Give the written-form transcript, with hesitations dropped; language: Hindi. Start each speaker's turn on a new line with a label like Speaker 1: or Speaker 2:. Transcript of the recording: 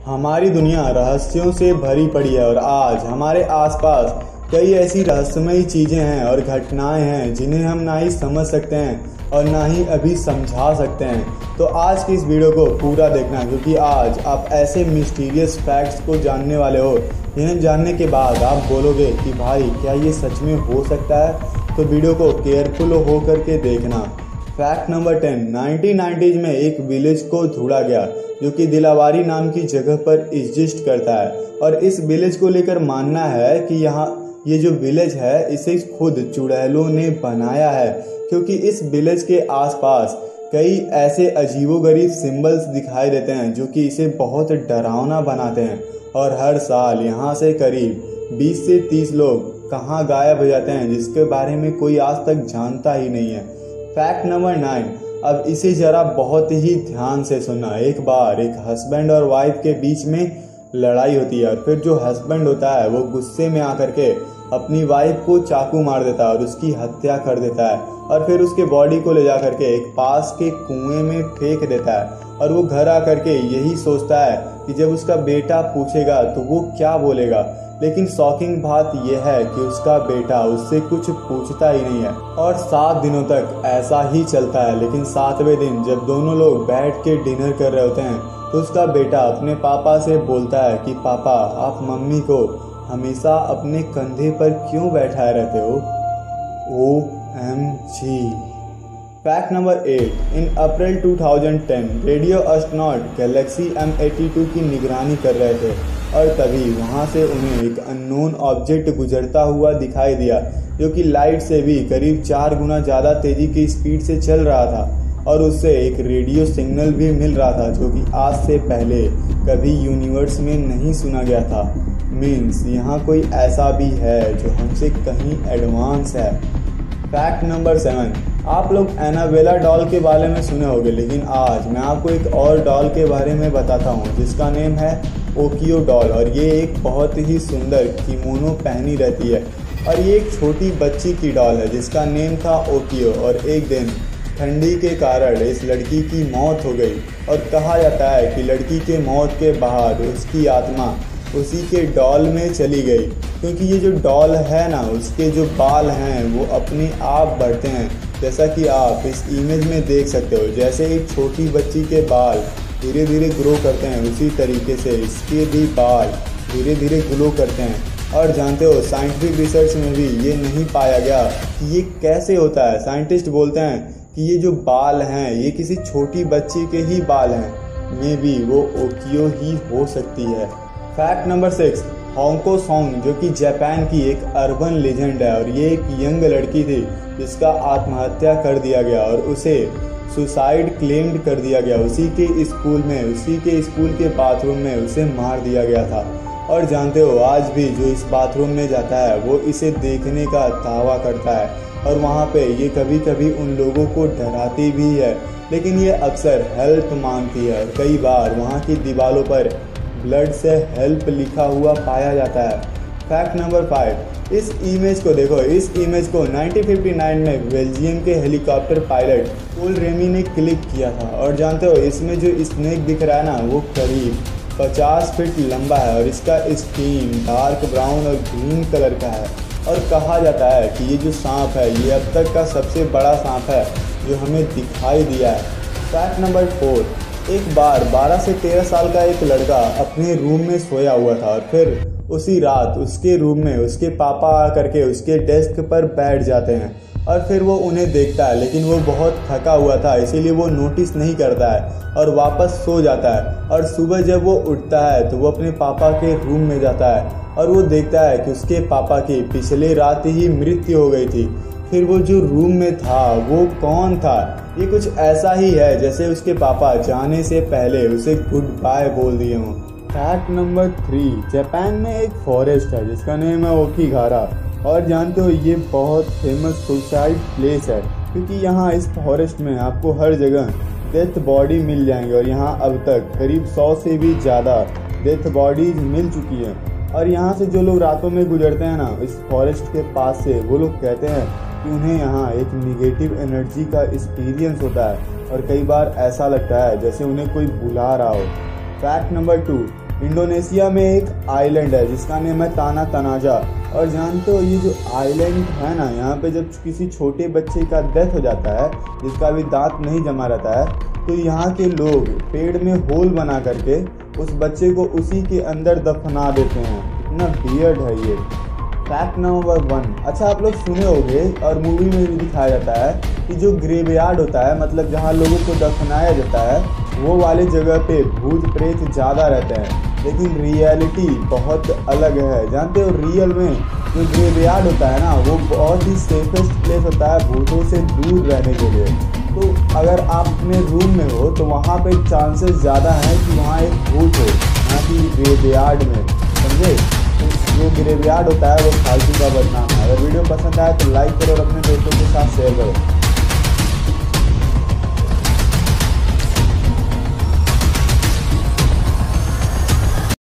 Speaker 1: हमारी दुनिया रहस्यों से भरी पड़ी है और आज हमारे आसपास कई ऐसी रहस्यमयी चीजें हैं और घटनाएं हैं जिन्हें हम ना ही समझ सकते हैं और ना ही अभी समझा सकते हैं। तो आज की इस वीडियो को पूरा देखना, क्योंकि आज आप ऐसे मिस्टीरियस फैक्ट्स को जानने वाले हो जिन्हें जानने के बाद आप बोलोगे कि भाई क्या ये सच में हो सकता है। तो वीडियो को केयरफुल हो करके देखना। फैक्ट नंबर 10, 1990s में एक विलेज को ढूंढा गया जो कि दिलावारी नाम की जगह पर एग्जिस्ट करता है। और इस विलेज को लेकर मानना है कि ये जो विलेज है इसे खुद चुड़ैलों ने बनाया है, क्योंकि इस विलेज के आसपास कई ऐसे अजीबोगरीब सिंबल्स दिखाई देते हैं जो कि इसे बहुत डरावना बनाते हैं। और हर साल यहाँ से करीब 20 से 30 लोग कहाँ गायब हो जाते हैं जिसके बारे में कोई आज तक जानता ही नहीं है। फैक्ट नंबर 9, अब इसे जरा बहुत ही ध्यान से सुनना। एक बार एक हस्बैंड और वाइफ के बीच में लड़ाई होती है और फिर जो हस्बैंड होता है वो गुस्से में आकर के अपनी वाइफ को चाकू मार देता है और उसकी हत्या कर देता है। और फिर उसके बॉडी को ले जा करके एक पास के कुएं में फेंक देता है। और वो घर आकर के यही सोचता है कि जब उसका बेटा पूछेगा तो वो क्या बोलेगा। लेकिन शॉकिंग बात यह है कि उसका बेटा उससे कुछ पूछता ही नहीं है। और 7 दिनों तक ऐसा ही चलता है। लेकिन 7वें दिन जब दोनों लोग बैठ के डिनर कर रहे होते हैं तो उसका बेटा अपने पापा से बोलता है कि पापा, आप मम्मी को हमेशा अपने कंधे पर क्यों बैठाए रहते हो? OMG। फैक्ट नंबर 8, इन अप्रैल 2010 रेडियो एस्ट्रोनॉट गैलेक्सी M82 की निगरानी कर रहे थे और तभी वहां से उन्हें एक अननोन ऑब्जेक्ट गुजरता हुआ दिखाई दिया जो कि लाइट से भी करीब 4 गुना ज़्यादा तेजी की स्पीड से चल रहा था। और उससे एक रेडियो सिग्नल भी मिल रहा था जो कि आज से पहले कभी यूनिवर्स में नहीं सुना गया था। मीन्स यहाँ कोई ऐसा भी है जो हमसे कहीं एडवांस है। फैक्ट नंबर 7, आप लोग एनाबेला डॉल के बारे में सुने होंगे, लेकिन आज मैं आपको एक और डॉल के बारे में बताता हूँ जिसका नेम है ओकियो डॉल। और ये एक बहुत ही सुंदर किमोनो पहनी रहती है और ये एक छोटी बच्ची की डॉल है जिसका नेम था ओकियो। और एक दिन ठंडी के कारण इस लड़की की मौत हो गई और कहा जाता है कि लड़की के मौत के बाद उसकी आत्मा उसी के डॉल में चली गई, क्योंकि ये जो डॉल है ना उसके जो बाल हैं वो अपने आप बढ़ते हैं। जैसा कि आप इस इमेज में देख सकते हो, जैसे एक छोटी बच्ची के बाल धीरे धीरे ग्रो करते हैं उसी तरीके से इसके भी बाल धीरे धीरे ग्रो करते हैं। और जानते हो साइंटिफिक रिसर्च में भी ये नहीं पाया गया कि ये कैसे होता है। साइंटिस्ट बोलते हैं कि ये जो बाल हैं ये किसी छोटी बच्ची के ही बाल हैं, मे बी वो ओकियो ही हो सकती है। फैक्ट नंबर 6, होंको सॉन्ग जो कि जापान की एक अर्बन लेजेंड है और ये एक यंग लड़की थी जिसका आत्महत्या कर दिया गया और उसे सुसाइड क्लेम्ड कर दिया गया। उसी के स्कूल के बाथरूम में उसे मार दिया गया था। और जानते हो आज भी जो इस बाथरूम में जाता है वो इसे देखने का दावा करता है और वहाँ पे ये कभी कभी उन लोगों को डराती भी है, लेकिन ये अक्सर हेल्प मांगती है और कई बार वहाँ की दीवारों पर ब्लड से हेल्प लिखा हुआ पाया जाता है। फैक्ट नंबर 5, इस इमेज को देखो। इस इमेज को 1959 में बेल्जियम के हेलीकॉप्टर पायलट पोल रेमी ने क्लिक किया था। और जानते हो इसमें जो स्नेक दिख रहा है ना वो करीब 50 फीट लंबा है और इसका स्किन डार्क ब्राउन और ग्रीन कलर का है। और कहा जाता है कि ये जो सांप है ये अब तक का सबसे बड़ा सांप है जो हमें दिखाई दिया है। फैक्ट नंबर 4, एक बार 12 से 13 साल का एक लड़का अपने रूम में सोया हुआ था और फिर उसी रात उसके रूम में उसके पापा आकर के उसके डेस्क पर बैठ जाते हैं और फिर वो उन्हें देखता है, लेकिन वो बहुत थका हुआ था इसीलिए वो नोटिस नहीं करता है और वापस सो जाता है। और सुबह जब वो उठता है तो वो अपने पापा के रूम में जाता है और वो देखता है कि उसके पापा की पिछले रात ही मृत्यु हो गई थी। फिर वो जो रूम में था वो कौन था? ये कुछ ऐसा ही है जैसे उसके पापा जाने से पहले उसे गुड बाय बोल दिए हों। फैक्ट नंबर 3, जापान में एक फॉरेस्ट है जिसका नेम है ओकिगारा। और जानते हो ये बहुत फेमस सुसाइड प्लेस है क्योंकि यहाँ इस फॉरेस्ट में आपको हर जगह डेथ बॉडी मिल जाएंगे और यहाँ अब तक करीब 100 से भी ज़्यादा डेथ बॉडीज मिल चुकी है। और यहाँ से जो लोग रातों में गुजरते हैं ना इस फॉरेस्ट के पास से, वो लोग कहते हैं कि उन्हें यहाँ एक निगेटिव एनर्जी का एक्सपीरियंस होता है और कई बार ऐसा लगता है जैसे उन्हें कोई बुला रहा हो। फैक्ट नंबर 2, इंडोनेशिया में एक आइलैंड है जिसका नाम है ताना तनाजा। और जानते हो ये जो आइलैंड है ना, यहाँ पे जब किसी छोटे बच्चे का डेथ हो जाता है जिसका भी दांत नहीं जमा रहता है, तो यहाँ के लोग पेड़ में होल बना करके उस बच्चे को उसी के अंदर दफना देते हैं। इतना वियर्ड है ये। फैक्ट नंबर 1, अच्छा आप लोग सुने होंगे और मूवी में भी दिखाया जाता है कि जो ग्रेवयार्ड होता है, मतलब जहाँ लोगों को दफनाया जाता है, वो वाले जगह पे भूत प्रेत ज़्यादा रहते हैं। लेकिन रियलिटी बहुत अलग है। जानते हो रियल में जो ग्रेवयार्ड होता है ना, वो बहुत ही सेफेस्ट प्लेस होता है भूतों से दूर रहने के लिए। तो अगर आप अपने रूम में हो तो वहाँ पे चांसेस ज़्यादा हैं कि वहाँ एक भूत हो, यहाँ की ग्रेवयार्ड में, समझे। जो ग्रेवयार्ड होता है वो फालतू का बदनाम है। अगर वीडियो पसंद आए तो लाइक करो और अपने दोस्तों के साथ शेयर करो।